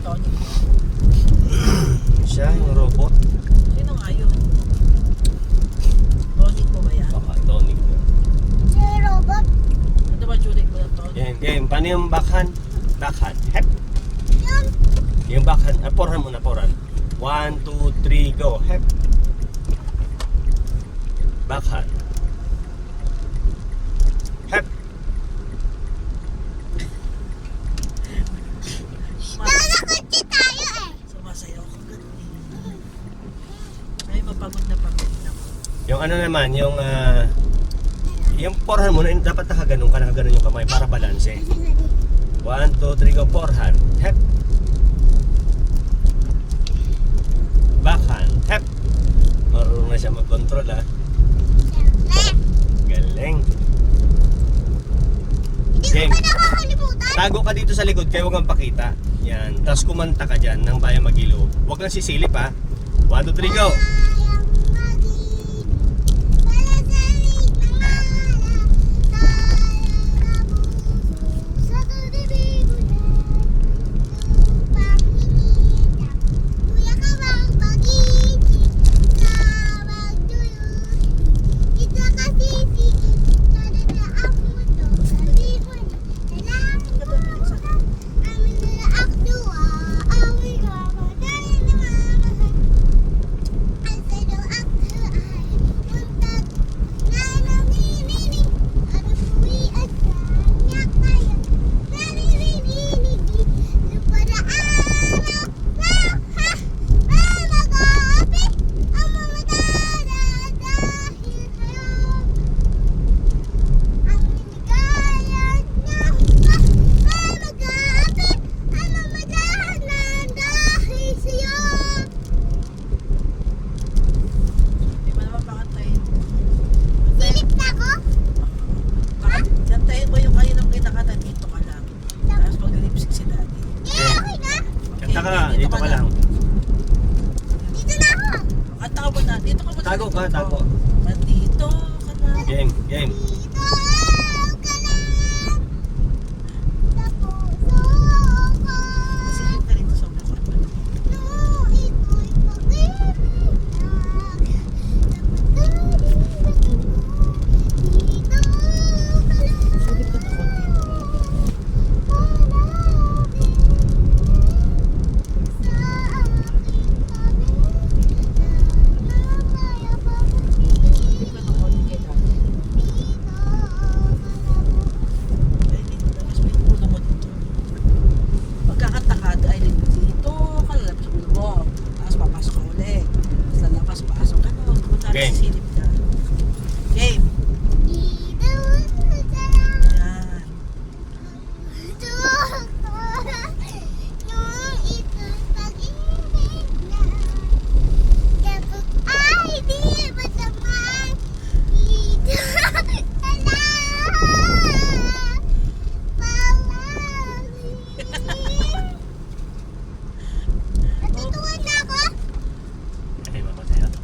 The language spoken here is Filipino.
Tony. Siya, yung robot. Sino nga yun? Tony po ba yan? Baka Tonic. Robot. Ano ba Julie ko na Tony? Game. Paano yung backhand? Backhand. Hep. Yun. Yung backhand. Forehand muna, forehand. 1, 2, 3, go. Hep. Backhand. Hep. Nakakutsi tayo eh. Sumasayaw ko ganun eh. Ay, mapagod na pagod na. Yung ano naman, yung forehand mo, dapat nakaganon ka, nakaganon yung kamay para balanse. 1, 2, 3, go. Forehand. Hep. Backhand. Hep. Marunong na siya mag-control, ha. Galing. Hindi ko Game. pa nakakalimutan. Tago ka dito sa likod, kaya huwag kang pakita. Yan. Tapos kumanta ka dyan ng Bayang Magilo. Huwag kang sisilip, ha. 1, 2, 3, go. Di ba naman pakantayin? Silip na ko? Kantayin mo yung kaninang kinakanta dito ka lang. Tapos mag-lipstick si daddy. Okay na? Kanta ka, dito ka lang. Dito na ako. Kanta ka muna. Dito ka muna. Tago ka, tago. Dito ka na. Game.